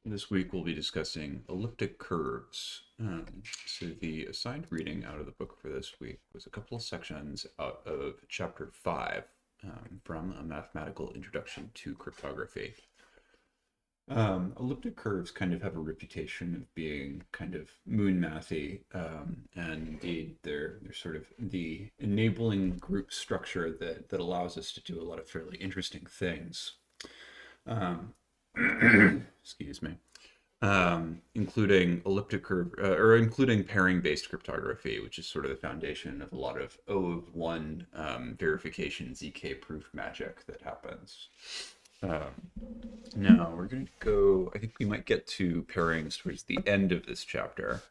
This week we'll be discussing elliptic curves. So the assigned reading out of the book for this week was a couple of sections out of chapter 5 from A Mathematical Introduction to Cryptography. Elliptic curves kind of have a reputation of being kind of moon mathy, and indeed they're sort of the enabling group structure that allows us to do a lot of fairly interesting things. Um, excuse me. Including elliptic curve or including pairing-based cryptography, which is sort of the foundation of a lot of O of one verification ZK proof magic that happens. Um, Now we're going to go. I think we might get to pairings towards the end of this chapter.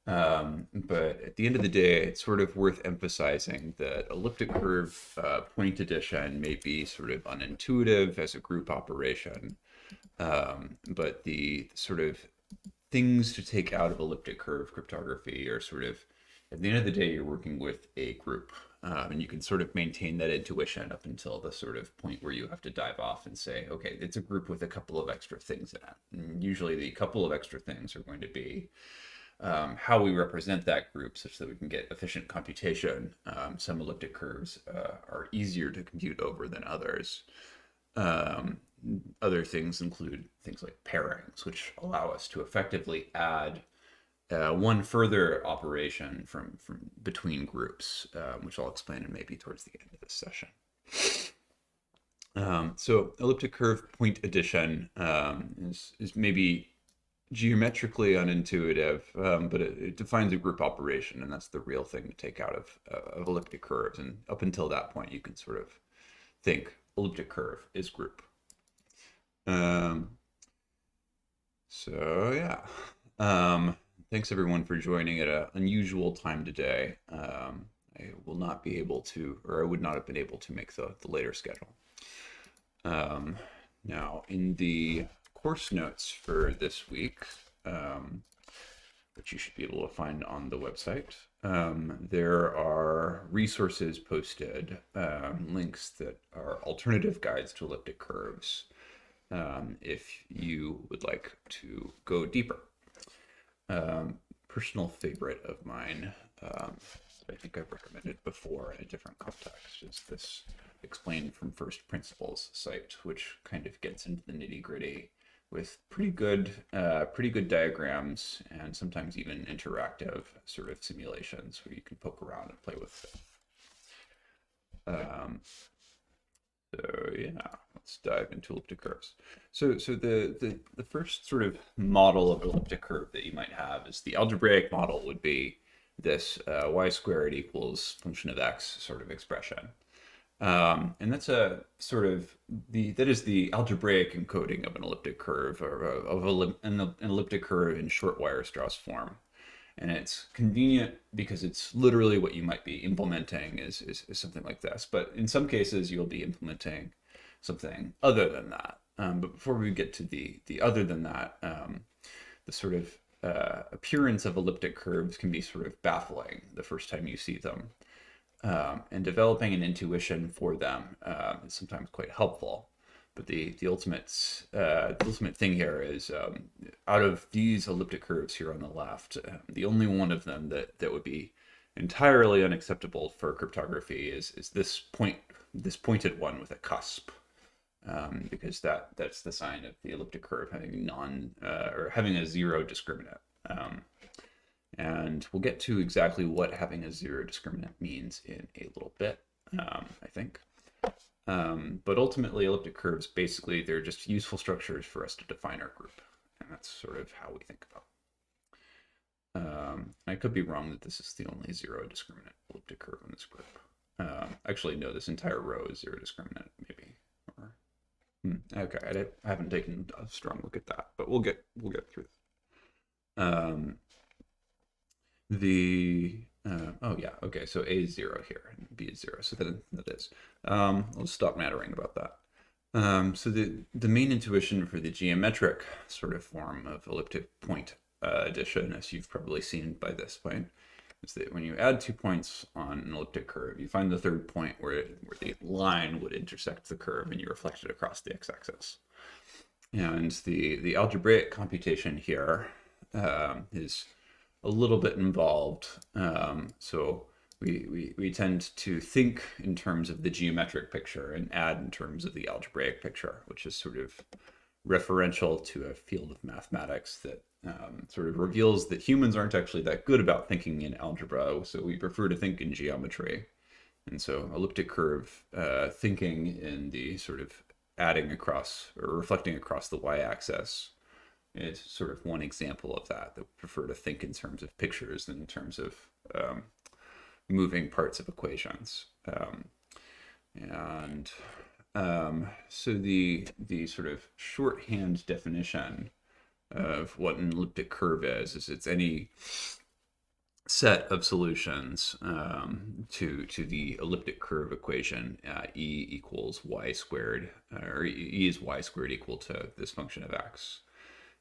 But at the end of the day, it's sort of worth emphasizing that elliptic curve point addition may be sort of unintuitive as a group operation. But the sort of things to take out of elliptic curve cryptography are sort of, at the end of the day, you're working with a group. And you can sort of maintain that intuition up until the sort of point where you have to dive off and say, okay, it's a group with a couple of extra things in it. And usually the couple of extra things are going to be how we represent that group such that we can get efficient computation. Some elliptic curves are easier to compute over than others. Um, Other things include things like pairings, which allow us to effectively add one further operation from between groups, which I'll explain in maybe towards the end of this session. So elliptic curve point addition is maybe geometrically unintuitive, but it defines a group operation, and that's the real thing to take out of elliptic curves. And up until that point, you can sort of think elliptic curve is group. Um, so yeah. Thanks everyone for joining at an unusual time today. I will not be able to, or I would not have been able to make the later schedule. Now, in the course notes for this week, which you should be able to find on the website, there are resources posted, links that are alternative guides to elliptic curves, if you would like to go deeper. Personal favorite of mine, I think I've recommended before in a different context, is this Explained from First Principles site, which kind of gets into the nitty gritty with pretty good diagrams and sometimes even interactive sort of simulations where you can poke around and play with stuff. So yeah, let's dive into elliptic curves. So the first sort of model of elliptic curve that you might have is the algebraic model would be this y squared equals function of x sort of expression. And that's a sort of that is the algebraic encoding of an elliptic curve, or of an elliptic curve in short Weierstrass form. And it's convenient because it's literally what you might be implementing is something like this. But in some cases, you'll be implementing something other than that. But before we get to the other than that, the sort of appearance of elliptic curves can be sort of baffling the first time you see them. And developing an intuition for them is sometimes quite helpful. But the ultimate thing here is, out of these elliptic curves here on the left, the only one of them that would be entirely unacceptable for cryptography is this pointed one with a cusp, because that's the sign of the elliptic curve having or having a zero discriminant. And we'll get to exactly what having a zero discriminant means in a little bit, I think. But ultimately, elliptic curves, basically, they're just useful structures for us to define our group. And that's sort of how we think about it. I could be wrong that this is the only zero discriminant elliptic curve in this group. Actually, no, this entire row is zero discriminant, maybe. Or, okay, I haven't taken a strong look at that, but we'll get through it. Oh yeah, okay, so A is 0 here, and B is 0, so then that is. I'll stop nattering about that. So the main intuition for the geometric sort of form of elliptic point addition, as you've probably seen by this point, is that when you add 2 points on an elliptic curve, you find the third point where the line would intersect the curve and you reflect it across the x-axis. And the algebraic computation here is a little bit involved. So we tend to think in terms of the geometric picture and add in terms of the algebraic picture, which is sort of referential to a field of mathematics that sort of reveals that humans aren't actually that good about thinking in algebra, so we prefer to think in geometry. And so elliptic curve thinking in the sort of adding across or reflecting across the y-axis is sort of one example of that we prefer to think in terms of pictures than in terms of moving parts of equations. And so the sort of shorthand definition of what an elliptic curve is it's any set of solutions to the elliptic curve equation e equals y squared, or e is y squared equal to this function of x.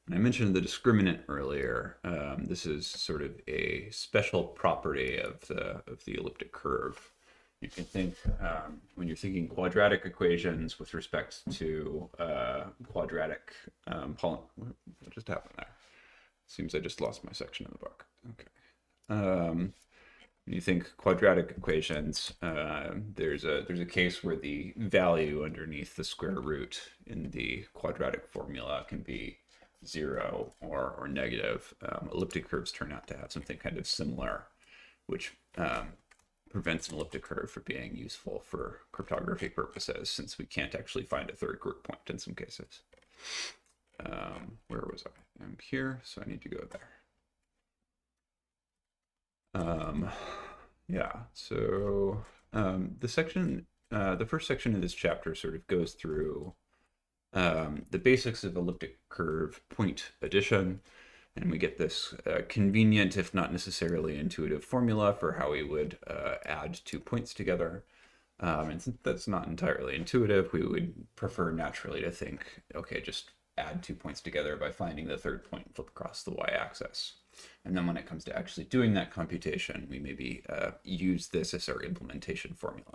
And I mentioned the discriminant earlier. This is sort of a special property of the elliptic curve. You can think when you're thinking quadratic equations with respect to quadratic what just happened there? Seems I just lost my section of the book. Okay. When you think quadratic equations, there's a case where the value underneath the square root in the quadratic formula can be 0 or negative. Elliptic curves turn out to have something kind of similar, which prevents an elliptic curve from being useful for cryptography purposes, since we can't actually find a third group point in some cases. Where was I? I'm here, so I need to go there. Yeah, so the first section of this chapter sort of goes through the basics of elliptic curve point addition, and we get this convenient, if not necessarily intuitive, formula for how we would add two points together. And since that's not entirely intuitive, we would prefer naturally to think, okay, just add 2 points together by finding the third point and flip across the y-axis. And then when it comes to actually doing that computation, we maybe use this as our implementation formula.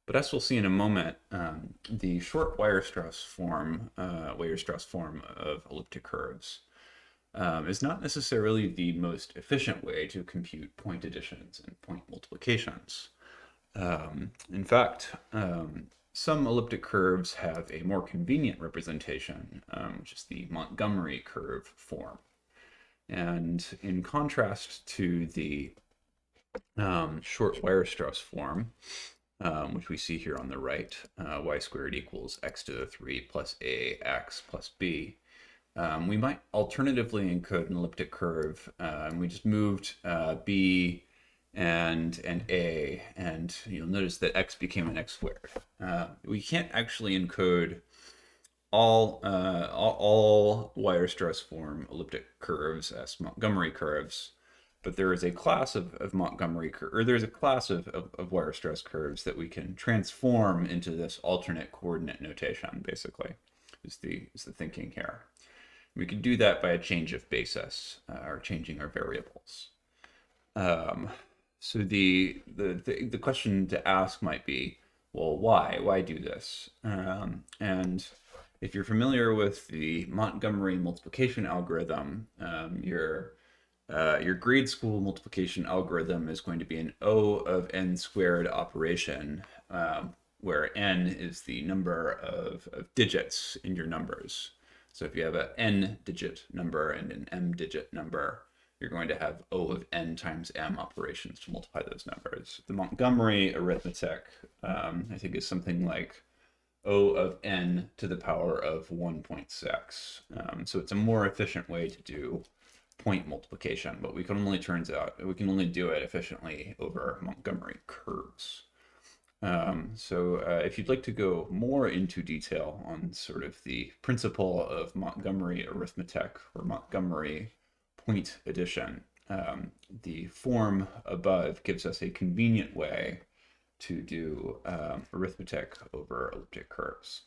But as we'll see in a moment, the short Weierstrass form of elliptic curves is not necessarily the most efficient way to compute point additions and point multiplications. In fact, some elliptic curves have a more convenient representation, which is the Montgomery curve form. And in contrast to the short Weierstrass form, which we see here on the right, y squared equals x to the 3 plus ax plus b, we might alternatively encode an elliptic curve. We just moved b and a, and you'll notice that x became an x squared. We can't actually encode all Weierstrass form elliptic curves as Montgomery curves, but there is a class of Montgomery or there's a class of Weierstrass curves that we can transform into this alternate coordinate notation. Basically, is the thinking here. We can do that by a change of basis or changing our variables. So the question to ask might be, well, why do this? And if you're familiar with the Montgomery multiplication algorithm, your grade school multiplication algorithm is going to be an O of n squared operation, where n is the number of digits in your numbers. So if you have an n digit number and an m digit number, you're going to have O of n times m operations to multiply those numbers. The Montgomery arithmetic, I think, is something like O of n to the power of 1.6. So it's a more efficient way to do point multiplication, but we can only do it efficiently over Montgomery curves. So if you'd like to go more into detail on sort of the principle of Montgomery arithmetic or Montgomery point addition, the form above gives us a convenient way to do arithmetic over elliptic curves.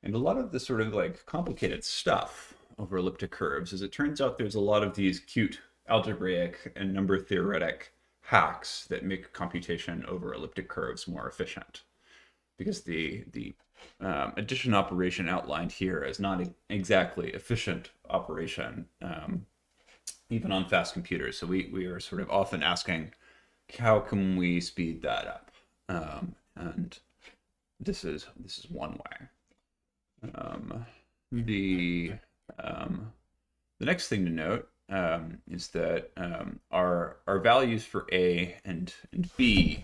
And a lot of the sort of like complicated stuff over elliptic curves is it turns out there's a lot of these cute algebraic and number theoretic hacks that make computation over elliptic curves more efficient. Because the addition operation outlined here as not exactly efficient operation, even on fast computers. So we are sort of often asking, how can we speed that up? And this is one way. The the next thing to note is that our values for A and B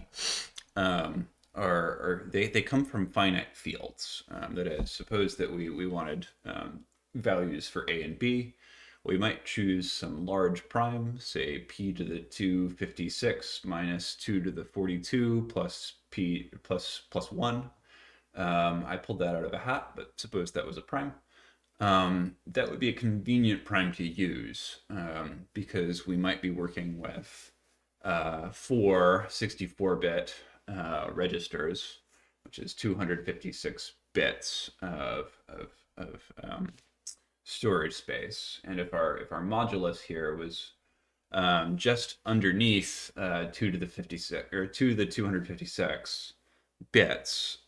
they come from finite fields. That is, suppose that we wanted values for A and B. We might choose some large prime, say p to the 256 minus 2 to the 42 plus p plus 1. I pulled that out of a hat, but suppose that was a prime. That would be a convenient prime to use because we might be working with four 64-bit registers, which is 256 bits of storage space. And if our modulus here was just underneath 2 to the 56 or 2 to the 256 bits,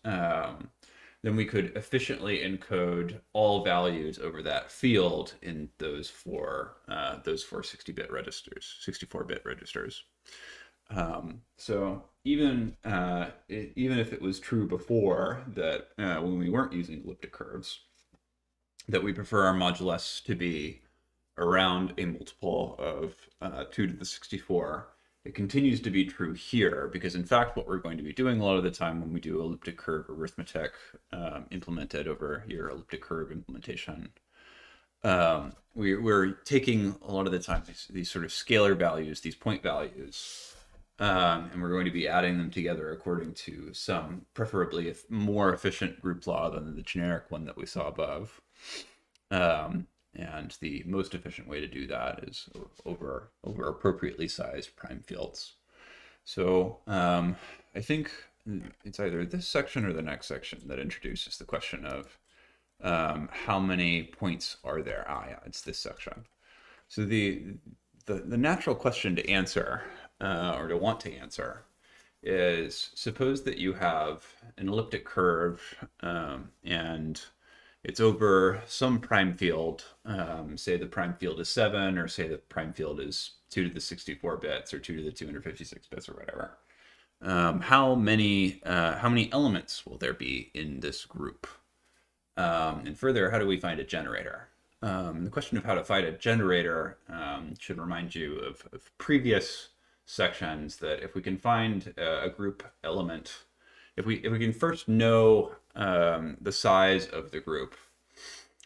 then we could efficiently encode all values over that field in those four 60-bit registers, 64-bit registers. So even if it was true before that when we weren't using elliptic curves, that we prefer our modulus to be around a multiple of 2 to the 64, it continues to be true here, because in fact what we're going to be doing a lot of the time when we do elliptic curve arithmetic implemented over your elliptic curve implementation, we're taking a lot of the time these sort of scalar values, these point values, and we're going to be adding them together according to some preferably more efficient group law than the generic one that we saw above. And the most efficient way to do that is over appropriately sized prime fields. So I think it's either this section or the next section that introduces the question of how many points are there. Yeah, it's this section. So the natural question to answer or to want to answer is, suppose that you have an elliptic curve and it's over some prime field, say the prime field is 7, or say the prime field is 2 to the 64 bits, or 2 to the 256 bits, or whatever. How many elements will there be in this group? And further, how do we find a generator? The question of how to find a generator should remind you of previous sections, that if we can find a group element, if we can first know the size of the group,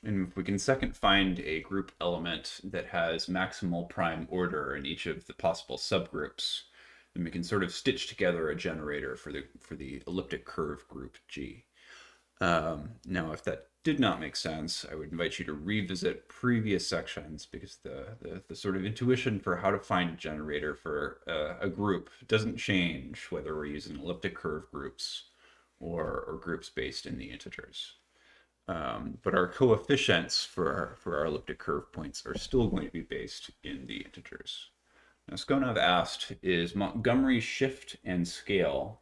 and if we can second find a group element that has maximal prime order in each of the possible subgroups, then we can sort of stitch together a generator for the elliptic curve group G. Now, if that did not make sense, I would invite you to revisit previous sections, because the sort of intuition for how to find a generator for a group doesn't change whether we're using elliptic curve groups or groups based in the integers. But our coefficients for our elliptic curve points are still going to be based in the integers. Now, Skonov asked, is Montgomery's shift and scale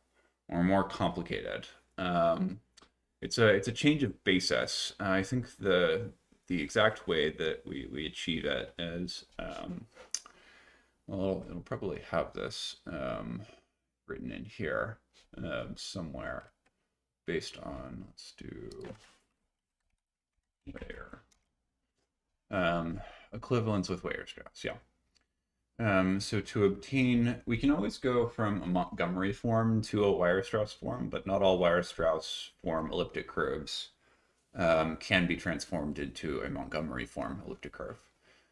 or more complicated? It's a change of basis. I think the exact way that we achieve it is, well, it'll probably have this written in here somewhere, based on, let's do Weyer. Equivalence with Weierstrass, yeah. So to obtain, we can always go from a Montgomery form to a Weierstrass form, but not all Weierstrass form elliptic curves can be transformed into a Montgomery form elliptic curve.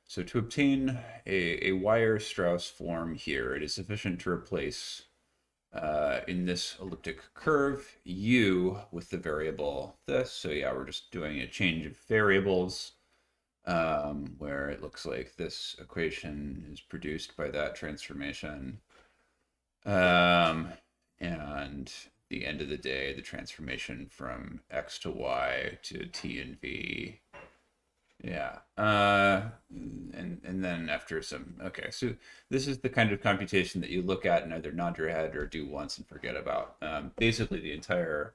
So to obtain a Weierstrass form here, it is sufficient to replace in this elliptic curve u with the variable this. So yeah, we're just doing a change of variables, where it looks like this equation is produced by that transformation. And the end of the day, the transformation from x to y to t and v. Yeah. And then after some, okay, so this is the kind of computation that you look at and either nod your head or do once and forget about. Basically, the entire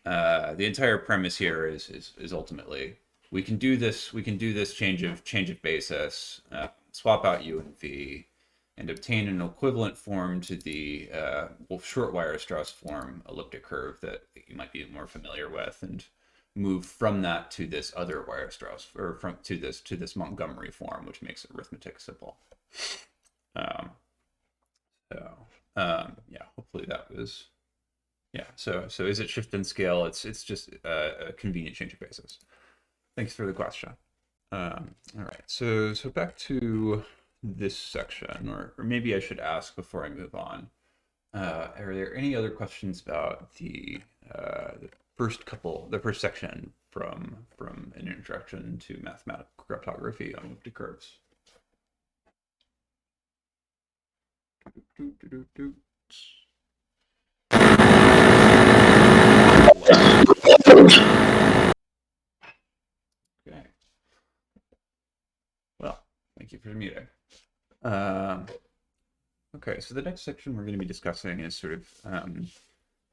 the entire premise here is ultimately we can do this. We can do this change of basis, swap out u and v, and obtain an equivalent form to the short Weierstrass form elliptic curve that you might be more familiar with, and move from that to this other Weierstrass, or from to this Montgomery form, which makes arithmetic simple. Yeah, hopefully that was. Yeah, so is it shift and scale? It's just a convenient change of basis. Thanks for the question. All right, so back to this section, or maybe I should ask before I move on. Are there any other questions about the first section from an introduction to mathematical cryptography on elliptic curves? Okay. Well, thank you for muting. Okay, so the next section we're going to be discussing is sort of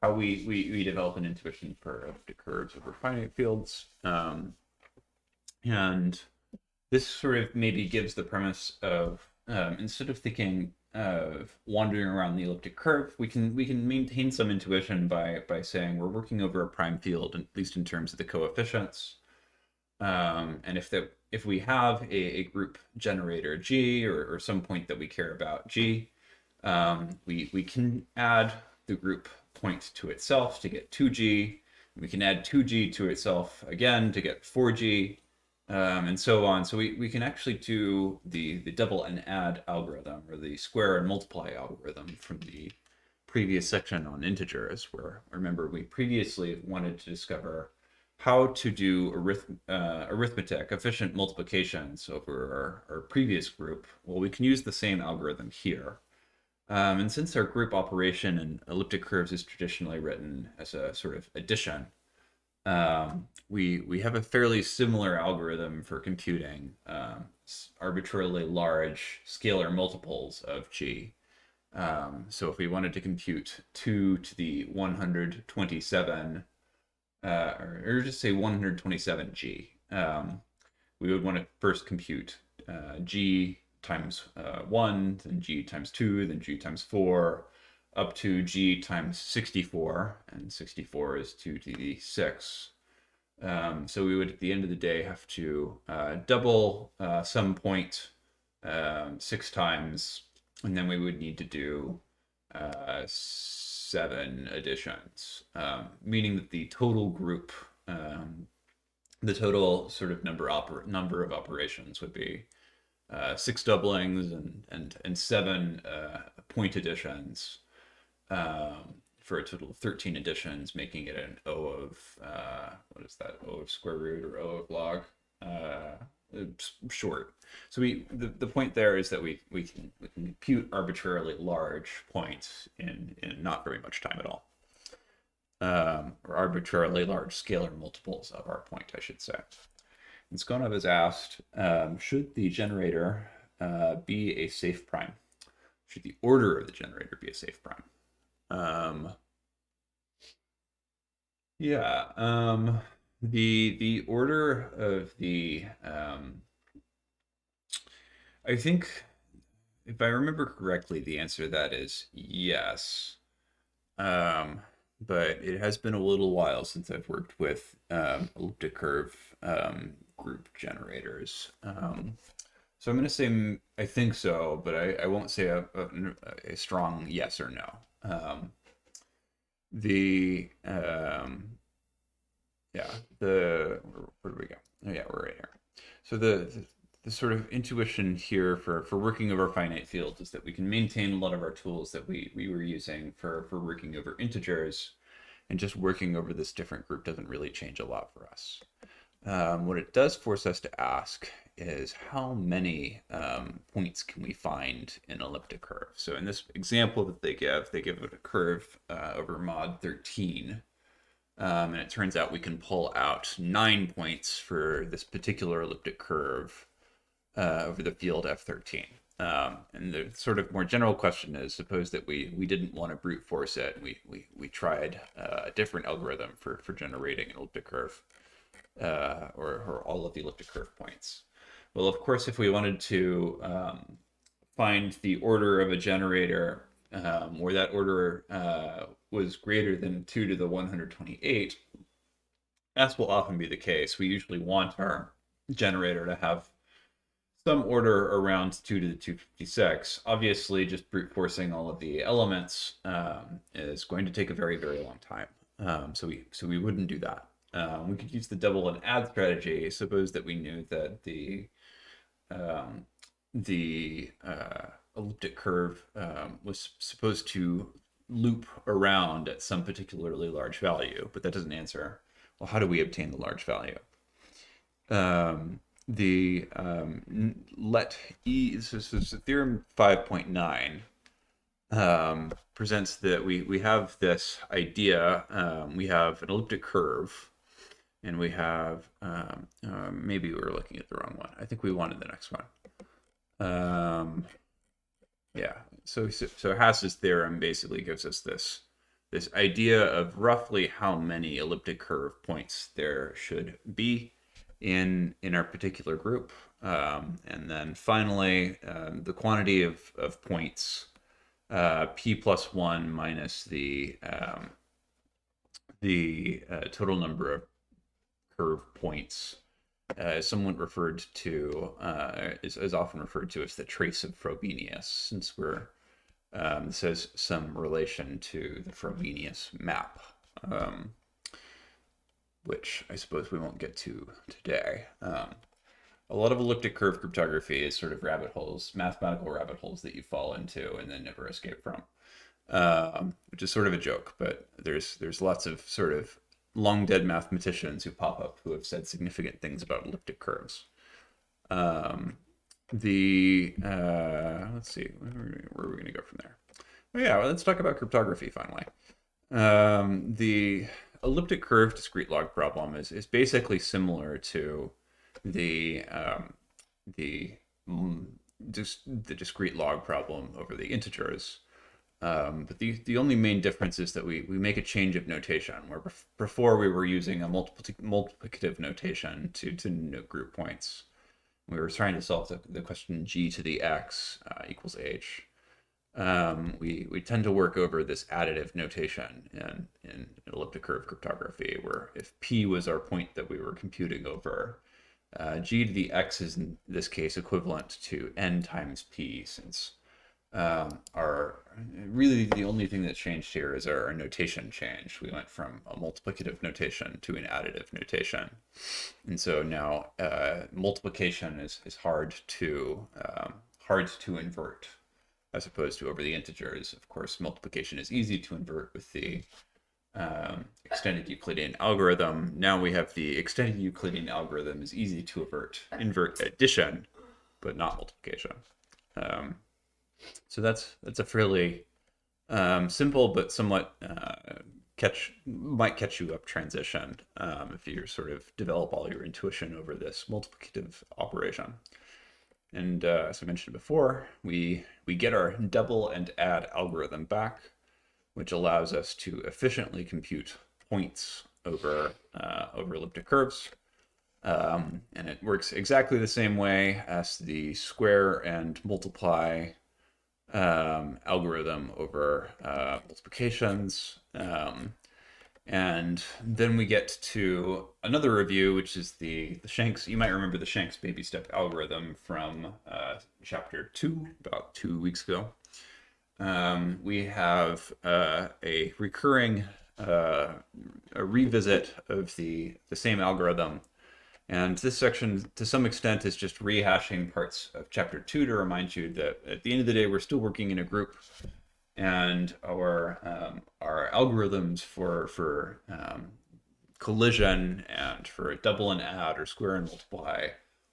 how we develop an intuition for elliptic curves over finite fields. And this sort of maybe gives the premise of instead of thinking of wandering around the elliptic curve, we can maintain some intuition by saying we're working over a prime field, at least in terms of the coefficients. And if we have a group generator G, or some point that we care about G, we can add the group point to itself to get 2G. We can add 2G to itself again to get 4G, and so on. So we can actually do the double and add algorithm, or the square and multiply algorithm from the previous section on integers, where, remember, we previously wanted to discover how to do arithmetic, efficient multiplications over our previous group. Well, we can use the same algorithm here. And since our group operation in elliptic curves is traditionally written as a sort of addition, we have a fairly similar algorithm for computing arbitrarily large scalar multiples of G. So if we wanted to compute 2 to the 127, or just say 127G, we would want to first compute G times 1, then G times 2, then G times 4, up to G times 64, and 64 is 2 to the 6. So we would, at the end of the day, have to double some point 6 times, and then we would need to do 7 additions, meaning that the total group, the total sort of number of operations would be 6 doublings and 7 point additions, for a total of 13 additions, making it an O of what is that? O of square root, or O of log? Short. So the point there is that we can compute arbitrarily large points in not very much time at all, or arbitrarily large scalar multiples of our point, I should say. And Skonov has asked, should the generator be a safe prime? Should the order of the generator be a safe prime? Yeah, the order of the I think, if I remember correctly, the answer to that is yes. But it has been a little while since I've worked with elliptic curve group generators. So I'm going to say I think so, but I won't say a strong yes or no. Where do we go? Oh yeah, we're right here. So the sort of intuition here for working over finite fields is that we can maintain a lot of our tools that we were using for working over integers, and just working over this different group doesn't really change a lot for us. What it does force us to ask is how many points can we find in an elliptic curve? So in this example that they give it a curve over mod 13. And it turns out we can pull out 9 points for this particular elliptic curve over the field F13. And the sort of more general question is, suppose that we didn't want to brute force it. We tried a different algorithm for generating an elliptic curve, or all of the elliptic curve points. Well, of course, if we wanted to find the order of a generator where that order was greater than 2 to the 128, as will often be the case, we usually want our generator to have some order around 2 to the 256. Obviously, just brute forcing all of the elements is going to take a very, very long time. So we wouldn't do that. We could use the double and add strategy. Suppose that we knew that the elliptic curve was supposed to loop around at some particularly large value, but that doesn't answer, well, how do we obtain the large value? Let E, so theorem 5.9 presents that we have this idea, we have an elliptic curve, and we have, maybe we were looking at the wrong one. I think we wanted the next one. Yeah, so Haas's theorem basically gives us this idea of roughly how many elliptic curve points there should be in our particular group, and then finally the quantity of points, p plus 1 minus the total number of curve points, is somewhat referred to, is often referred to as the trace of Frobenius, since this has some relation to the Frobenius map, which I suppose we won't get to today. A lot of elliptic curve cryptography is sort of rabbit holes, mathematical rabbit holes that you fall into and then never escape from, which is sort of a joke, but there's lots of sort of long dead mathematicians who pop up who have said significant things about elliptic curves. Let's see, where are we going to go from there? Oh yeah, well, let's talk about cryptography finally. The elliptic curve discrete log problem is basically similar to the discrete log problem over the integers. But the only main difference is that we make a change of notation, where before we were using a multiplicative notation to denote group points. We were trying to solve the question g to the x equals h. We tend to work over this additive notation in elliptic curve cryptography, where if p was our point that we were computing over, g to the x is in this case equivalent to n times p, since really the only thing that changed here is our notation changed. We went from a multiplicative notation to an additive notation, and so now multiplication is hard to invert, as opposed to over the integers. Of course, multiplication is easy to invert with the extended Euclidean algorithm. Now we have the extended Euclidean algorithm is easy to invert addition, but not multiplication. So that's a fairly simple but somewhat might catch you up transition if you sort of develop all your intuition over this multiplicative operation. And as I mentioned before, we get our double and add algorithm back, which allows us to efficiently compute points over elliptic curves. And it works exactly the same way as the square and multiply algorithm over multiplications. And then we get to another review, which is the Shanks. You might remember the Shanks baby step algorithm from chapter 2, about 2 weeks ago. We have a recurring a revisit of the same algorithm. And this section, to some extent, is just rehashing parts of chapter 2 to remind you that at the end of the day, we're still working in a group, and our algorithms for collision and for double and add or square and multiply,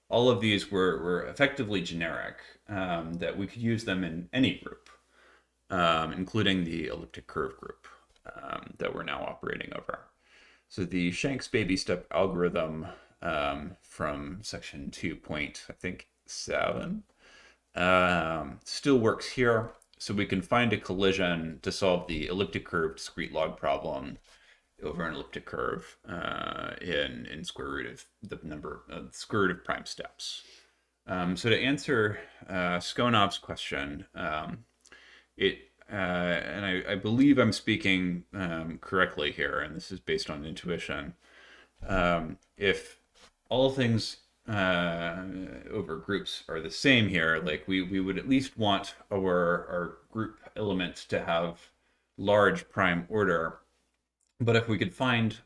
all of these were effectively generic, that we could use them in any group, including the elliptic curve group that we're now operating over. So the Shanks baby step algorithm from section 2.7 still works here. So we can find a collision to solve the elliptic curve discrete log problem over an elliptic curve in square root of the number, square root of prime steps. So to answer Skonov's question, and I believe I'm speaking correctly here, and this is based on intuition. If all things over groups are the same here, like we would at least want our group elements to have large prime order. But if we could find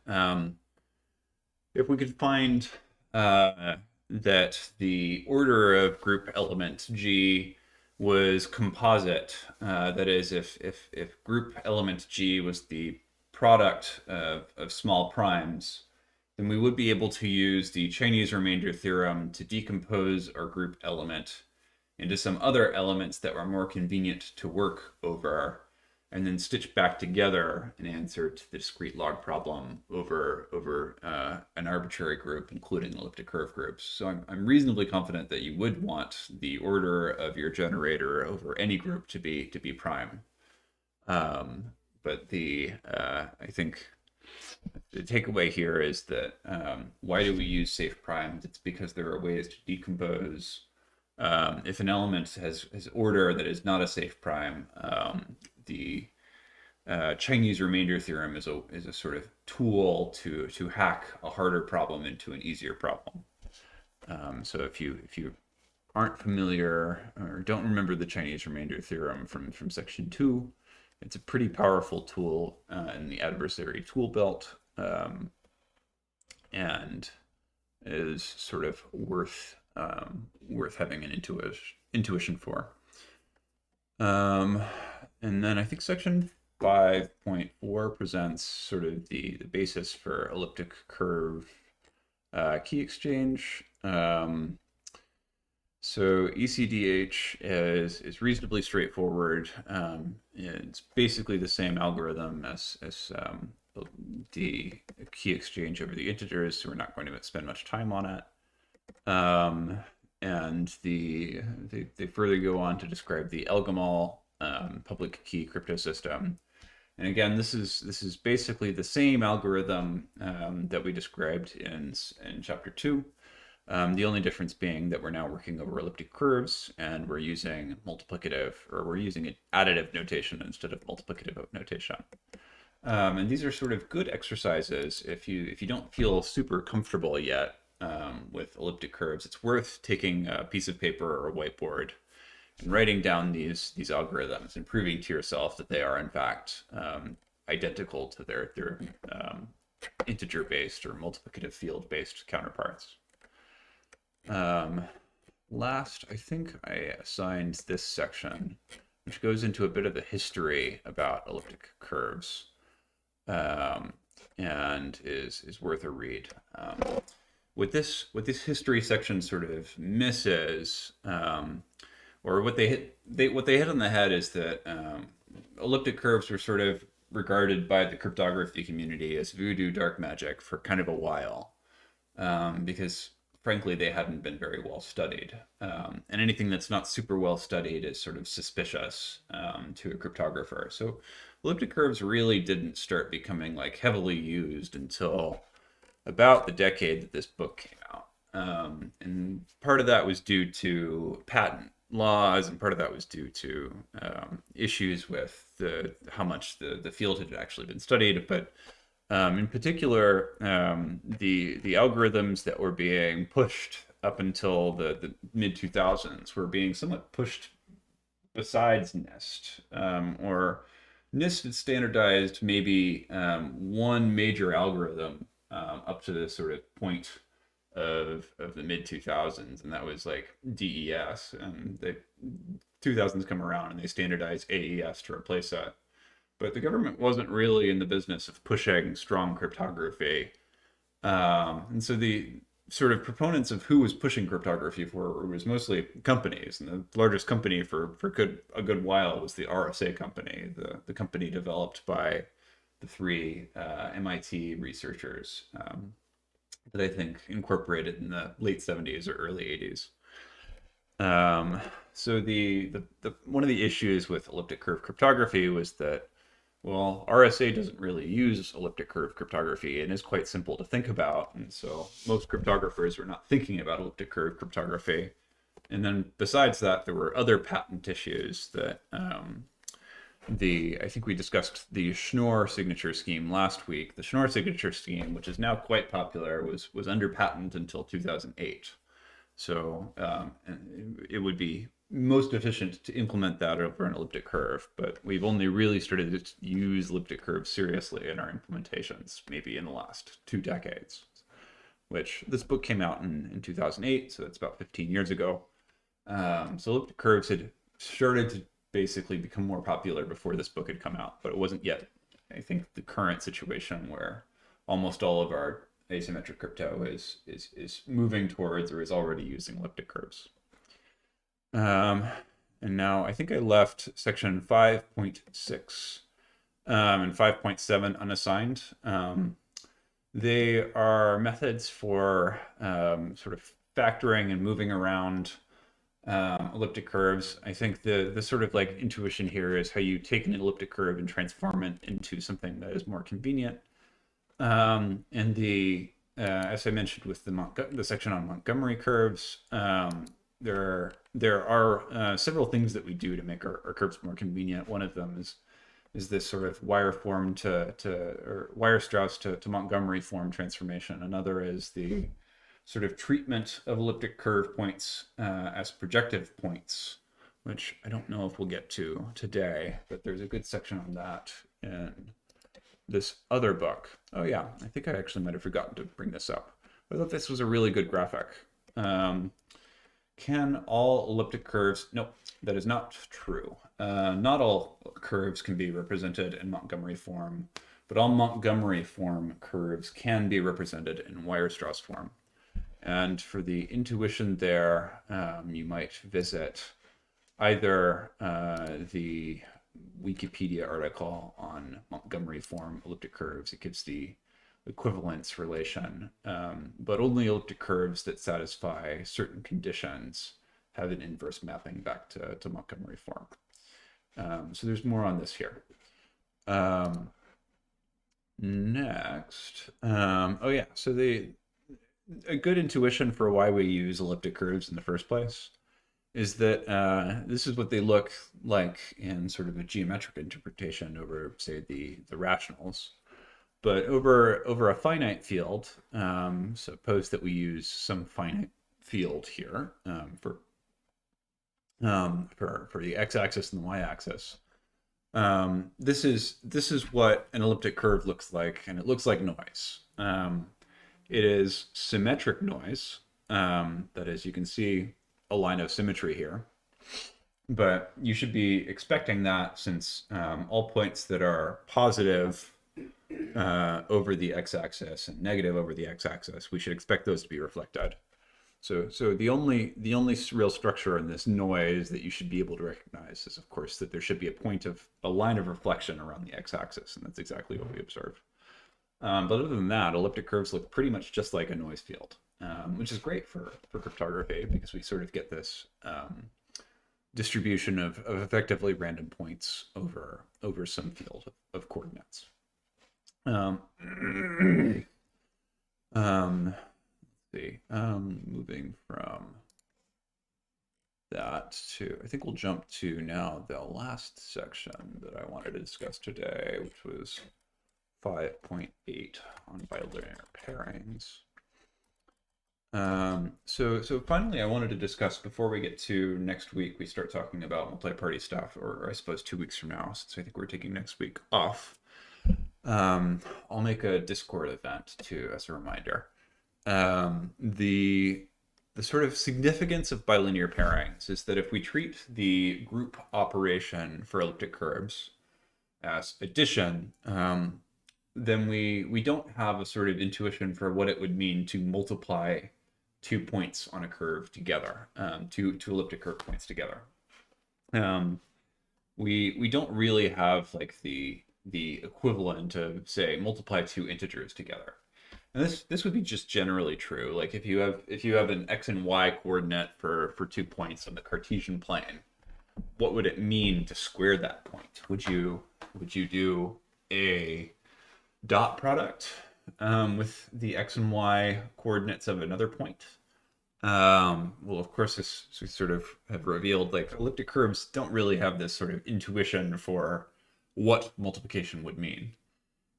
that the order of group element G was composite, that is, if group element G was the product of small primes, then we would be able to use the Chinese remainder theorem to decompose our group element into some other elements that were more convenient to work over, and then stitch back together an answer to the discrete log problem over an arbitrary group, including elliptic curve groups. So I'm reasonably confident that you would want the order of your generator over any group to be prime. But I think the takeaway here is that why do we use safe primes? It's because there are ways to decompose. If an element has order that is not a safe prime, the Chinese remainder theorem is a sort of tool to hack a harder problem into an easier problem. So if you aren't familiar or don't remember the Chinese remainder theorem from section 2, it's a pretty powerful tool in the adversary tool belt, and is sort of worth having an intuition for. And then I think section 5.4 presents sort of the basis for elliptic curve key exchange. So ECDH is reasonably straightforward. It's basically the same algorithm as the key exchange over the integers, so we're not going to spend much time on it. And they further go on to describe the Elgamal public key crypto system. And again, this is basically the same algorithm that we described in chapter 2. The only difference being that we're now working over elliptic curves, and we're using additive notation instead of multiplicative notation. And these are sort of good exercises if you don't feel super comfortable yet with elliptic curves. It's worth taking a piece of paper or a whiteboard and writing down these algorithms and proving to yourself that they are in fact identical to their integer-based or multiplicative field-based counterparts. Last, I think I assigned this section, which goes into a bit of the history about elliptic curves, and is worth a read. What this history section sort of misses, or what they hit on the head, is that elliptic curves were sort of regarded by the cryptography community as voodoo dark magic for kind of a while, because frankly they hadn't been very well studied, and anything that's not super well studied is sort of suspicious to a cryptographer. So elliptic curves really didn't start becoming like heavily used until about the decade that this book came out, and part of that was due to patent laws, and part of that was due to issues with how much the field had actually been studied. But in particular, the algorithms that were being pushed up until the mid 2000s were being somewhat pushed besides NIST, or NIST had standardized maybe one major algorithm up to this sort of point of the mid 2000s, and that was like DES. And the 2000s come around and they standardize AES to replace that. But the government wasn't really in the business of pushing strong cryptography, and so the sort of proponents of who was pushing cryptography for was mostly companies, and the largest company for a good while was the RSA company, the company developed by the three MIT researchers that I think incorporated in the late 70s or early 80s. So the one of the issues with elliptic curve cryptography was that, well, RSA doesn't really use elliptic curve cryptography and is quite simple to think about. And so most cryptographers were not thinking about elliptic curve cryptography. And then besides that, there were other patent issues that I think we discussed the Schnorr signature scheme last week. The Schnorr signature scheme, which is now quite popular, was under patent until 2008. So it would be most efficient to implement that over an elliptic curve, but we've only really started to use elliptic curves seriously in our implementations, maybe in the last 2 decades, which this book came out in 2008, so that's about 15 years ago. So elliptic curves had started to basically become more popular before this book had come out, but it wasn't yet, I think, the current situation where almost all of our asymmetric crypto is moving towards or is already using elliptic curves. And now I think I left section 5.6 and 5.7 unassigned. They are methods for sort of factoring and moving around elliptic curves. I think the sort of like intuition here is how you take an elliptic curve and transform it into something that is more convenient. And as I mentioned with the section on Montgomery curves, there are several things that we do to make our curves more convenient. One of them is this sort of Weierstrass to Montgomery form transformation. Another is the sort of treatment of elliptic curve points as projective points, which I don't know if we'll get to today, but there's a good section on that in this other book. Oh yeah, I think I actually might have forgotten to bring this up. I thought this was a really good graphic. Can all elliptic curves? No, that is not true. Not all curves can be represented in Montgomery form, but all Montgomery form curves can be represented in Weierstrass form. And for the intuition there, you might visit either the Wikipedia article on Montgomery form elliptic curves. It gives the equivalence relation, but only elliptic curves that satisfy certain conditions have an inverse mapping back to Montgomery form. So there's more on this here. Next, oh yeah, so a good intuition for why we use elliptic curves in the first place is that this is what they look like in sort of a geometric interpretation over, say, the rationals. But over a finite field, suppose that we use some finite field here for the x-axis and the y-axis. This is what an elliptic curve looks like, and it looks like noise. It is symmetric noise. That is, you can see a line of symmetry here, but you should be expecting that since all points that are positive over the x-axis and negative over the x-axis, we should expect those to be reflected. So the only real structure in this noise that you should be able to recognize is, of course, that there should be a line of reflection around the x-axis, and that's exactly what we observe. But other than that, elliptic curves look pretty much just like a noise field, which is great for cryptography because we sort of get this distribution of effectively random points over some field of coordinates. Moving from that to, I think we'll jump to now the last section that I wanted to discuss today, which was 5.8 on bilinear pairings. So finally, I wanted to discuss, before we get to next week, we start talking about multi-party stuff, or I suppose 2 weeks from now, since I think we're taking next week off. I'll make a Discord event too, as a reminder. The sort of significance of bilinear pairings is that if we treat the group operation for elliptic curves as addition, then we don't have a sort of intuition for what it would mean to multiply 2 points on a curve together, two elliptic curve points together. We don't really have like the equivalent of, say, multiply 2 integers together. And this would be just generally true. Like if you have an x and y coordinate for 2 points on the Cartesian plane, what would it mean to square that point? Would you do a dot product with the x and y coordinates of another point? Well, of course, this we sort of have revealed, like elliptic curves don't really have this sort of intuition for what multiplication would mean.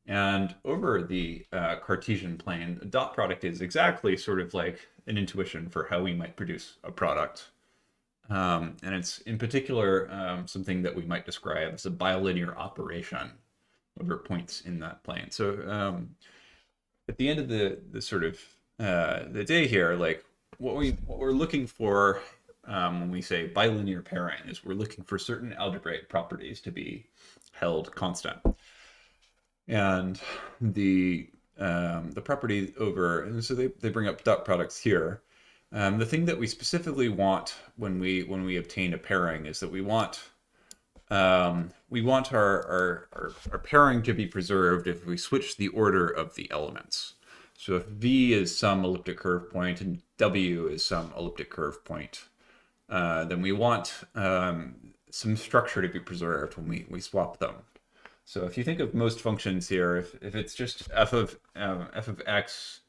And over the Cartesian plane, a dot product is exactly sort of like an intuition for how we might produce a product. And it's in particular something that we might describe as a bilinear operation over points in that plane. So at the end of the sort of the day here, like what we're looking for when we say bilinear pairing is we're looking for certain algebraic properties to be held constant. And the property over, and so they bring up dot products here. The thing that we specifically want when we obtain a pairing is that we want our pairing to be preserved if we switch the order of the elements. So if V is some elliptic curve point and W is some elliptic curve point, then we want some structure to be preserved when we swap them. So if you think of most functions here, if it's just f of x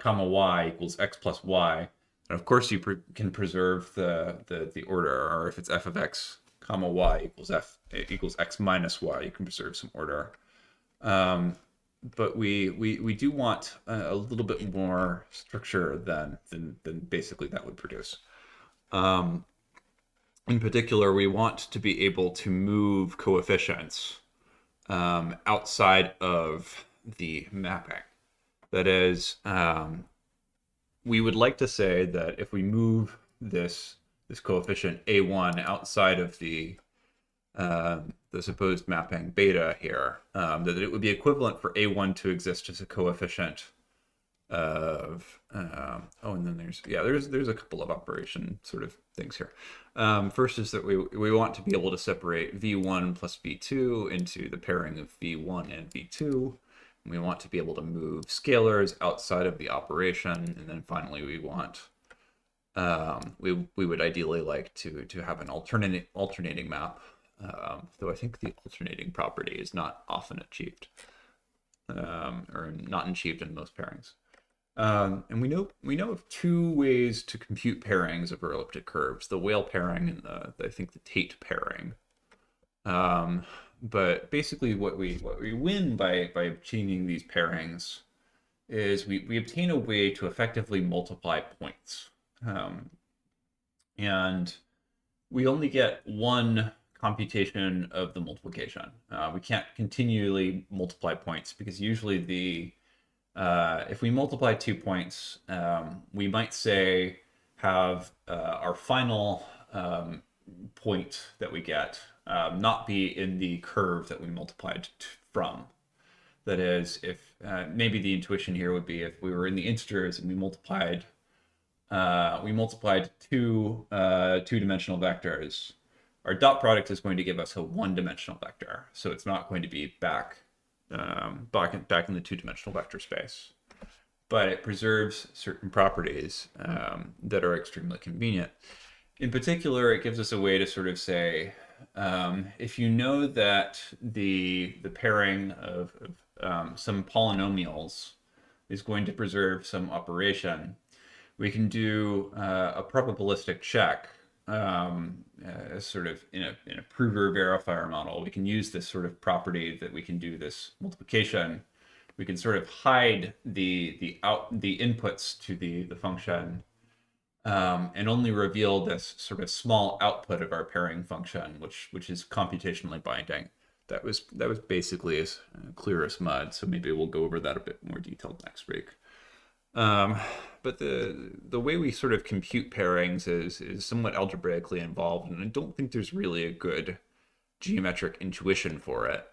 comma y equals x plus y, and of course you can preserve the order. Or if it's f of x comma y equals x minus y, you can preserve some order. But we do want a little bit more structure than basically that would produce. In particular, we want to be able to move coefficients outside of the mapping. That is, we would like to say that if we move this coefficient a1 outside of the supposed mapping beta here, that it would be equivalent for a1 to exist as a coefficient of and then there's a couple of operation sort of things here. First is that we want to be able to separate v1 plus v2 into the pairing of v1 and v2. We want to be able to move scalars outside of the operation, and then finally we want we would ideally like to have an alternating map, though I think the alternating property is not often achieved, or not achieved in most pairings. And we know of two ways to compute pairings of elliptic curves: the Weyl pairing and I think the Tate pairing. But basically, what we win by obtaining these pairings is we obtain a way to effectively multiply points, and we only get one computation of the multiplication. We can't continually multiply points because usually if we multiply 2 points, we might say have our final point that we get not be in the curve that we multiplied from. That is, if maybe the intuition here would be if we were in the integers and we multiplied two-dimensional vectors, our dot product is going to give us a one-dimensional vector, so it's not going to be back in the two-dimensional vector space. But it preserves certain properties that are extremely convenient. In particular, it gives us a way to sort of say, if you know that the pairing of some polynomials is going to preserve some operation, we can do a probabilistic check, sort of in a prover verifier model. We can use this sort of property that we can do this multiplication. We can sort of hide the inputs to the function, and only reveal this sort of small output of our pairing function, which is computationally binding. That was basically as clear as mud. So maybe we'll go over that a bit more detailed next week. But the way we sort of compute pairings is somewhat algebraically involved, and I don't think there's really a good geometric intuition for it.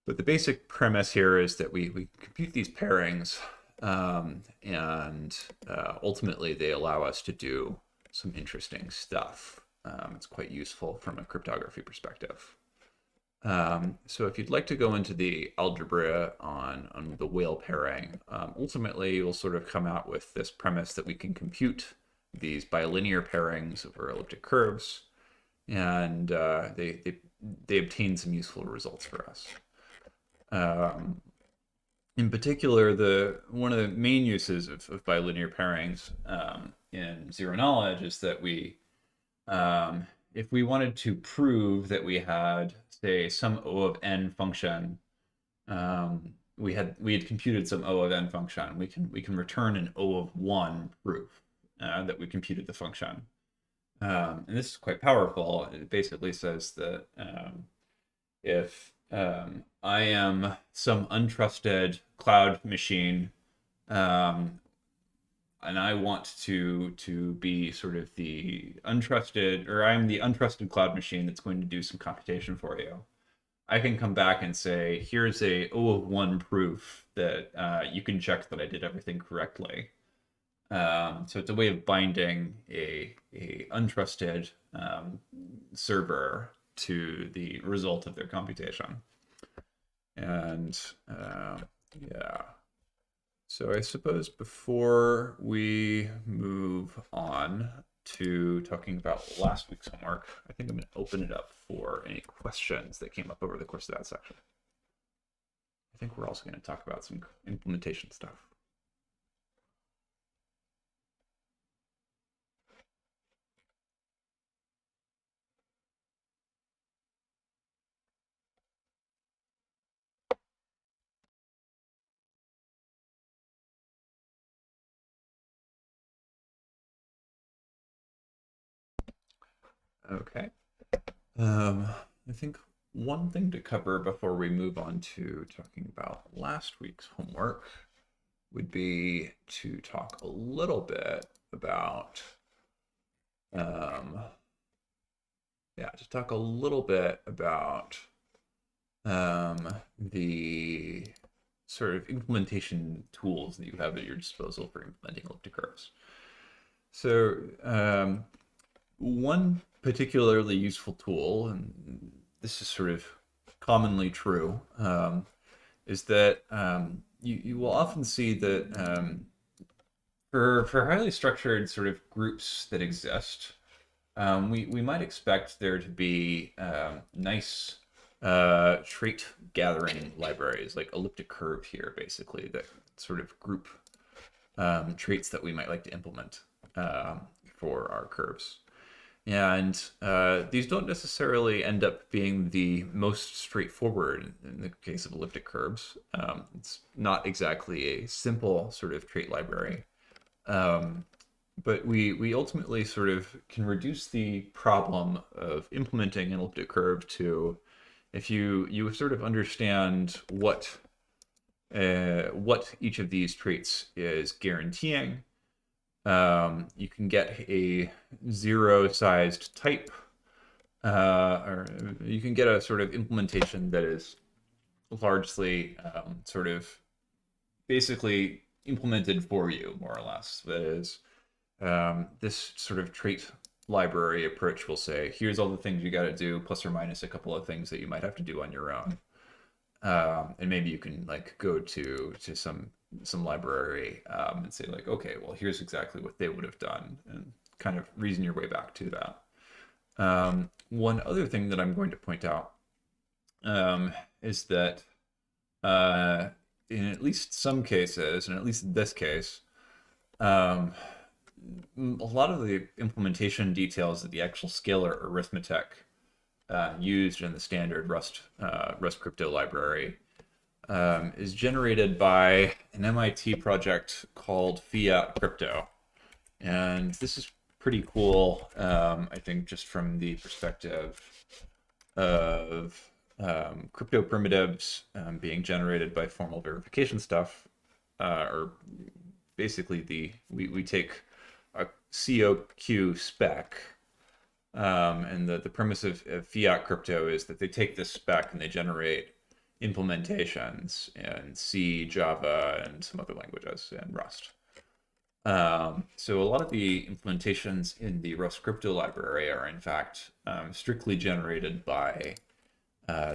But the basic premise here is that we compute these pairings, and ultimately they allow us to do some interesting stuff. It's quite useful from a cryptography perspective. So if you'd like to go into the algebra on the Weyl pairing, ultimately we'll sort of come out with this premise that we can compute these bilinear pairings over elliptic curves, and they obtain some useful results for us. Um, in particular, the one of the main uses of bilinear pairings in zero knowledge is that if we wanted to prove that we had, say, some O of n function, we had computed some O of n function. We can return an O of one proof that we computed the function. And this is quite powerful. It basically says that if I am some untrusted cloud machine, um, and I want to be sort of the untrusted, or I'm the untrusted cloud machine that's going to do some computation for you. I can come back and say, here's a O of one proof that you can check that I did everything correctly. So it's a way of binding a untrusted server to the result of their computation. And yeah. So I suppose before we move on to talking about last week's homework, I think I'm going to open it up for any questions that came up over the course of that section. I think we're also going to talk about some implementation stuff. Okay. I think one thing to cover before we move on to talking about last week's homework would be to talk a little bit about, just talk a little bit about the sort of implementation tools that you have at your disposal for implementing elliptic curves. So one particularly useful tool, and this is sort of commonly true, is that you will often see that for highly structured sort of groups that exist, we might expect there to be nice trait gathering libraries like elliptic curve here, basically, that sort of group traits that we might like to implement for our curves. And these don't necessarily end up being the most straightforward in the case of elliptic curves. It's not exactly a simple sort of trait library. But we ultimately sort of can reduce the problem of implementing an elliptic curve to if you sort of understand what each of these traits is guaranteeing. You can get a zero-sized type, or you can get a sort of implementation that is largely sort of basically implemented for you, more or less. That is, this sort of trait library approach will say, here's all the things you got to do, plus or minus a couple of things that you might have to do on your own. And maybe you can like go to some library and say like, okay, well, here's exactly what they would have done, and kind of reason your way back to that. One other thing that I'm going to point out is that in at least some cases, and at least in this case, a lot of the implementation details of the actual scalar arithmetic used in the standard Rust crypto library is generated by an MIT project called Fiat Crypto. And this is pretty cool, I think, just from the perspective of crypto primitives being generated by formal verification stuff, or basically we take a COQ spec, and the premise of fiat crypto is that they take this spec and they generate implementations in C, Java, and some other languages, and Rust. So a lot of the implementations in the Rust crypto library are in fact strictly generated by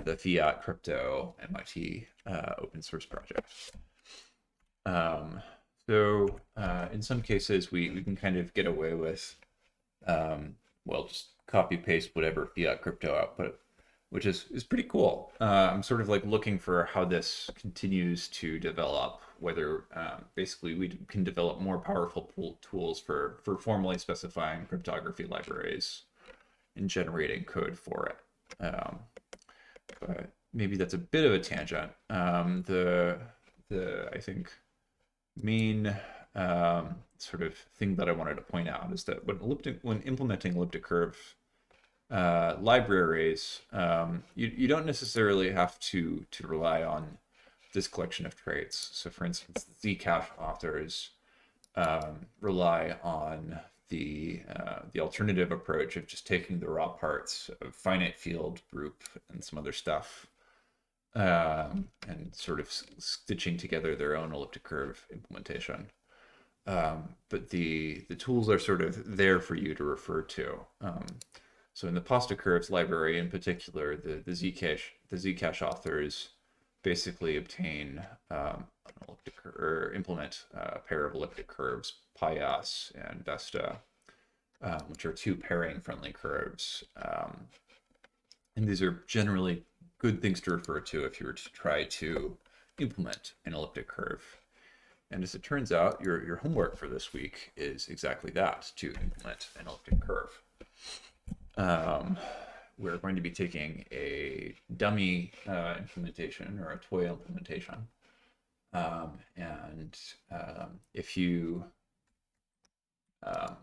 the Fiat Crypto MIT open source project. So in some cases, we can kind of get away with, well, just copy paste whatever Fiat Crypto output, which is pretty cool. I'm sort of like looking for how this continues to develop, whether basically we can develop more powerful tools for formally specifying cryptography libraries and generating code for it. But maybe that's a bit of a tangent. The I think main sort of thing that I wanted to point out is that when implementing elliptic curve libraries, you don't necessarily have to rely on this collection of traits. So, for instance, the Zcash authors rely on the alternative approach of just taking the raw parts of finite field, group, and some other stuff, and sort of stitching together their own elliptic curve implementation. But the tools are sort of there for you to refer to. So in the pasta curves library in particular, the Zcash authors basically obtain an elliptic or implement a pair of elliptic curves, Pias and Vesta, which are two pairing friendly curves. And these are generally good things to refer to if you were to try to implement an elliptic curve. And as it turns out, your homework for this week is exactly that, to implement an elliptic curve. We're going to be taking a dummy implementation or a toy implementation. If you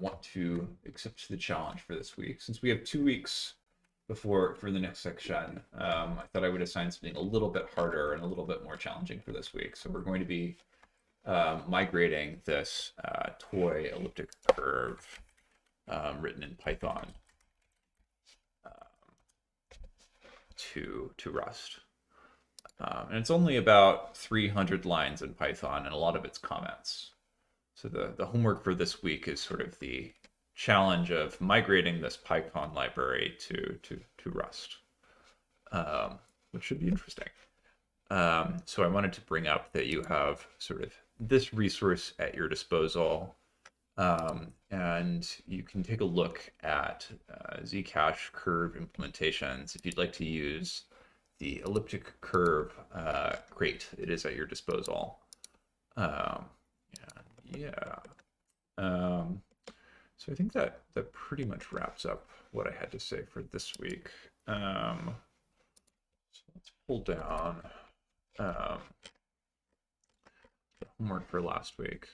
want to accept the challenge for this week, since we have 2 weeks for the next section, I thought I would assign something a little bit harder and a little bit more challenging for this week. So we're going to be migrating this toy elliptic curve written in Python to Rust. And it's only about 300 lines in Python and a lot of it's comments. So the homework for this week is sort of the challenge of migrating this Python library to Rust, which should be interesting. So I wanted to bring up that you have sort of this resource at your disposal, and you can take a look at Zcash curve implementations if you'd like to use the elliptic curve crate. It is at your disposal. So I think that pretty much wraps up what I had to say for this week. So let's pull down the homework for last week.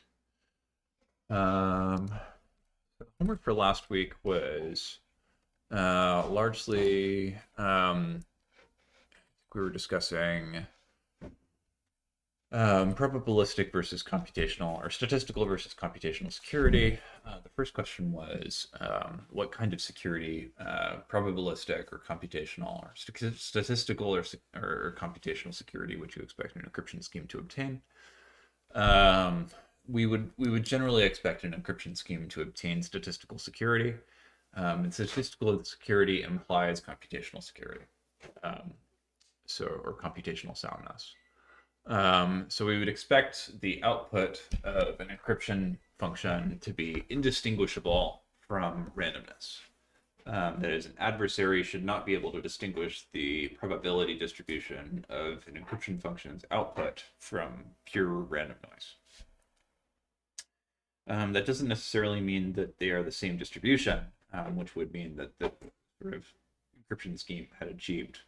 The homework for last week was largely we were discussing probabilistic versus computational, or statistical versus computational security. The first question was what kind of security, probabilistic or computational, or statistical or computational security would you expect an encryption scheme to obtain? We would generally expect an encryption scheme to obtain statistical security, and statistical security implies computational security, or computational soundness. So we would expect the output of an encryption function to be indistinguishable from randomness. That is, an adversary should not be able to distinguish the probability distribution of an encryption function's output from pure random noise. That doesn't necessarily mean that they are the same distribution, which would mean that the sort of encryption scheme had achieved.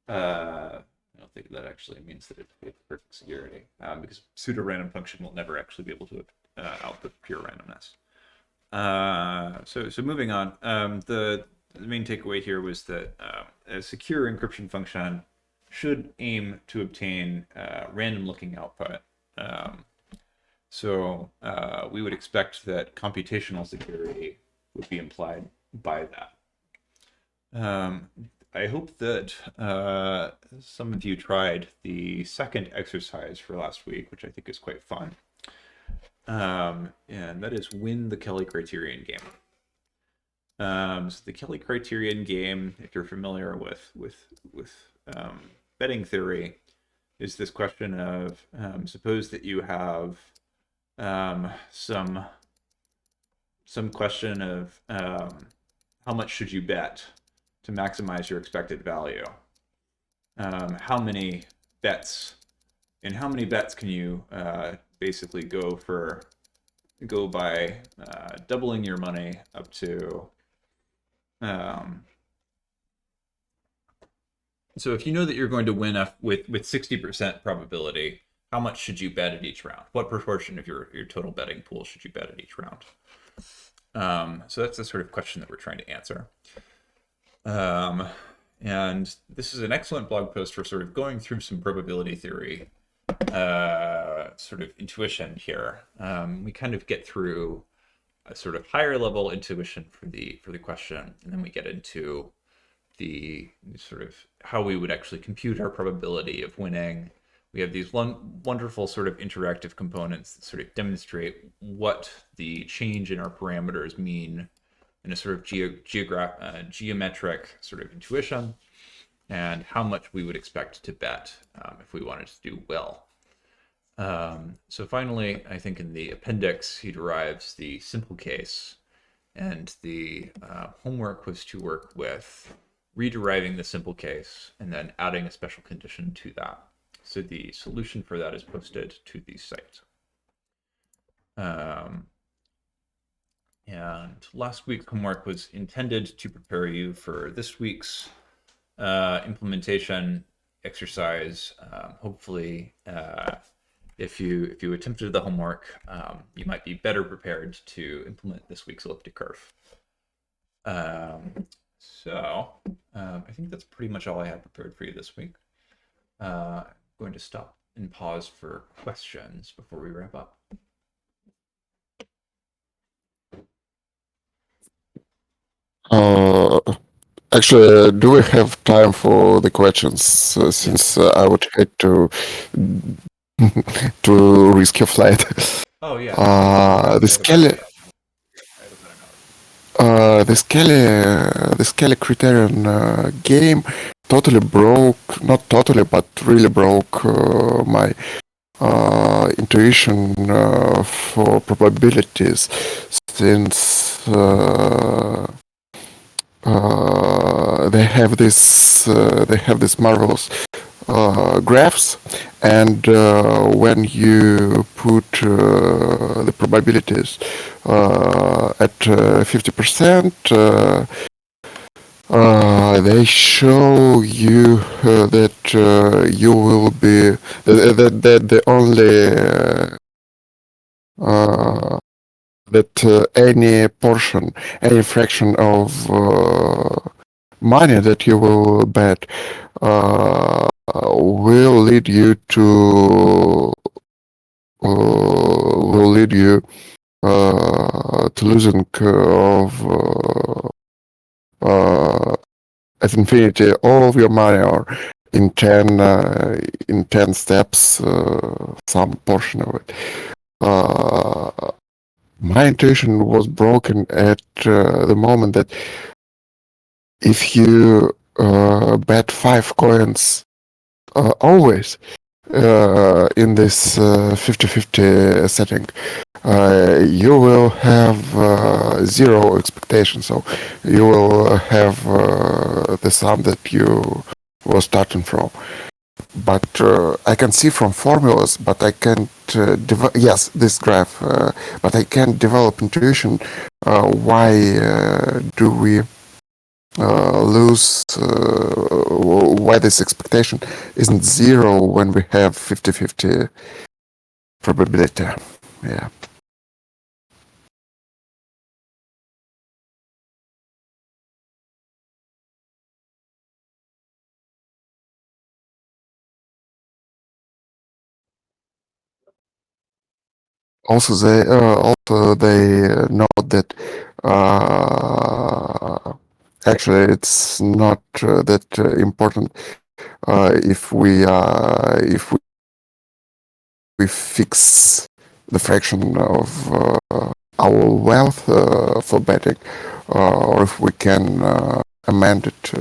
I don't think that actually means that it's perfect security, because pseudo-random function will never actually be able to output pure randomness. So moving on, the main takeaway here was that a secure encryption function should aim to obtain random-looking output. So we would expect that computational security would be implied by that. I hope that some of you tried the second exercise for last week, which I think is quite fun. And that is win the Kelly criterion game. So the Kelly criterion game, if you're familiar with betting theory, is this question of suppose that you have some question of how much should you bet to maximize your expected value? How many bets how many bets can you basically go by doubling your money up to um, so if you know that you're going to win with 60% probability, how much should you bet at each round? What proportion of your total betting pool should you bet at each round? So that's the sort of question that we're trying to answer. And this is an excellent blog post for sort of going through some probability theory sort of intuition here. We kind of get through a sort of higher level intuition for the question, and then we get into the sort of how we would actually compute our probability of winning. We have these wonderful sort of interactive components that sort of demonstrate what the change in our parameters mean in a sort of geometric sort of intuition, and how much we would expect to bet if we wanted to do well. So finally, I think in the appendix, he derives the simple case, and the homework was to work with rederiving the simple case and then adding a special condition to that. So the solution for that is posted to the site. And last week's homework was intended to prepare you for this week's implementation exercise. Hopefully, if you attempted the homework, you might be better prepared to implement this week's elliptic curve. So I think that's pretty much all I have prepared for you this week. I'm going to stop and pause for questions before we wrap up. Actually, do we have time for the questions? Since I would hate to risk your flight. Oh yeah. The Skelly, the Skelly Criterion game totally broke, not totally, but really broke my intuition for probabilities, since they have this marvelous graphs, and when you put the probabilities at 50%, they show you that you will be that the only that any portion, any fraction of money that you will bet will lead you to losing of at infinity all of your money, or in 10 steps some portion of it. My intuition was broken at the moment that if you bet 5 coins always in this 50-50 setting, you will have zero expectation. So you will have the sum that you were starting from. But I can see from formulas, but I can't yes, this graph, but I can't develop intuition. Why do we lose, why this expectation isn't zero when we have 50-50 probability? Yeah. Also, they note that actually it's not that important if we fix the fraction of our wealth for betting, or if we can amend it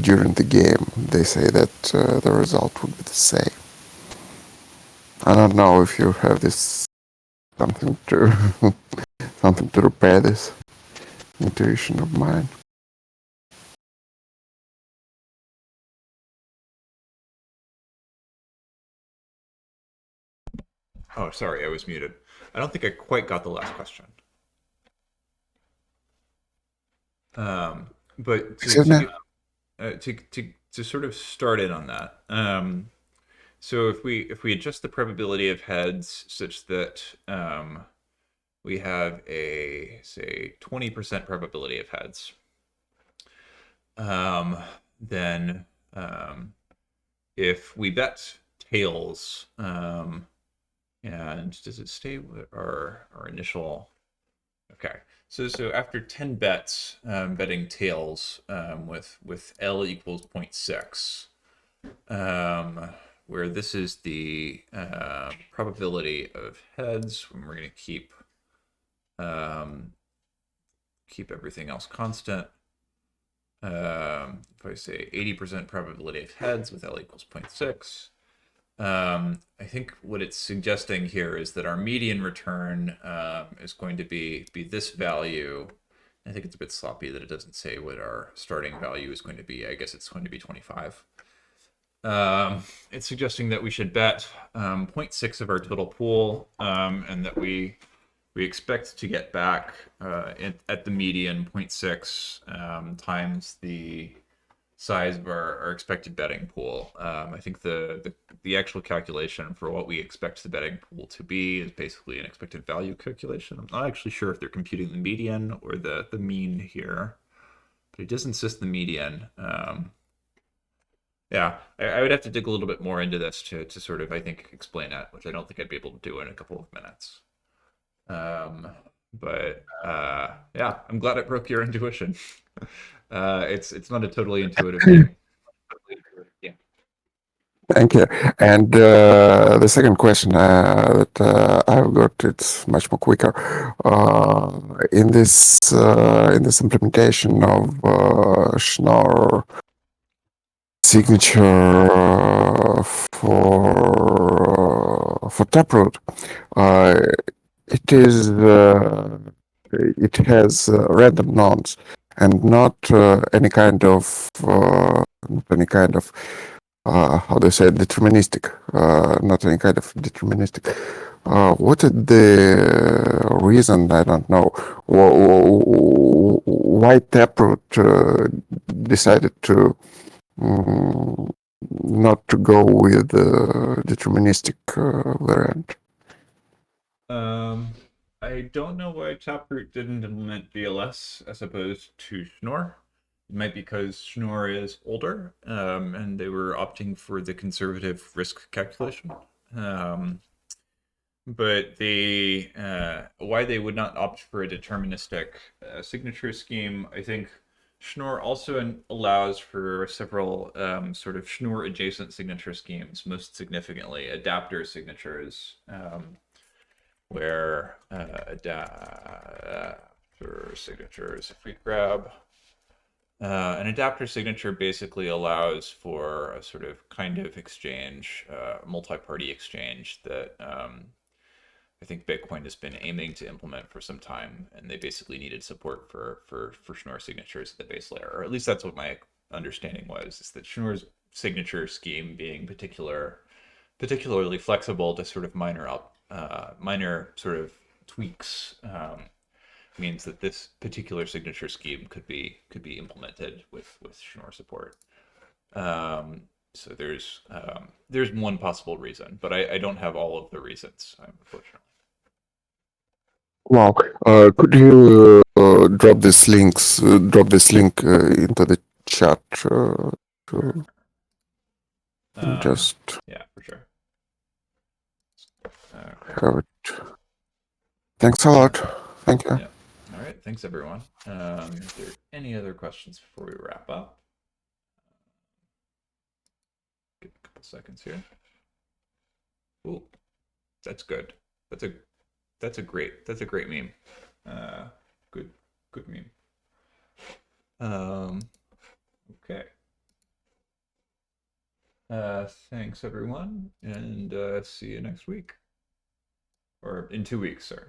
during the game. They say that the result would be the same. I don't know if you have this something to something to repair this intuition of mine. Oh, sorry, I was muted. I don't think I quite got the last question. But Is it now? to sort of start in on that. So if we adjust the probability of heads such that we have a say 20% probability of heads, then if we bet tails, and does it stay with our initial? Okay. So after 10 bets, betting tails, with L equals 0.6, where this is the probability of heads, when we're going to keep everything else constant. If I say 80% probability of heads with L equals 0.6, I think what it's suggesting here is that our median return is going to be this value. I think it's a bit sloppy that it doesn't say what our starting value is going to be. I guess it's going to be 25. It's suggesting that we should bet 0.6 of our total pool, and that we expect to get back at the median 0.6 times the size of our expected betting pool. I think the actual calculation for what we expect the betting pool to be is basically an expected value calculation. I'm not actually sure if they're computing the median or the mean here, but it does insist the median. Yeah, I would have to dig a little bit more into this to sort of, I think, explain it, which I don't think I'd be able to do in a couple of minutes. But yeah, I'm glad it broke your intuition. It's not a totally intuitive game. Thank you. And the second question that I've got, it's much more quicker. In this implementation of Schnorr signature for Taproot, uh, it is it has random nonce and not any kind of how do you say, deterministic, not any kind of deterministic. What is the reason? I don't know. Why Taproot decided to not to go with the deterministic variant? Um, I don't know why Taproot didn't implement VLS as opposed to Schnorr. It might be because Schnorr is older, and they were opting for the conservative risk calculation. But why they would not opt for a deterministic signature scheme, I think Schnorr also allows for several sort of Schnorr adjacent signature schemes, most significantly adapter signatures, where adapter signatures, if we grab an adapter signature, basically allows for a sort of kind of exchange, multi-party exchange that I think Bitcoin has been aiming to implement for some time, and they basically needed support for Schnorr signatures at the base layer, or at least that's what my understanding was, is that Schnorr's signature scheme being particularly flexible to sort of minor sort of tweaks, means that this particular signature scheme could be implemented with Schnorr support. So there's one possible reason, but I don't have all of the reasons, unfortunately. Wow. Could you drop this link into the chat? To just Yeah, for sure. Okay. have it. Thanks a lot. Thank you. Yeah. All right. Thanks, everyone. Is there any other questions before we wrap up? Give a couple seconds here. Ooh, that's good. That's a great meme. Good meme. Okay. Thanks everyone, and see you next week. Or in 2 weeks, sorry.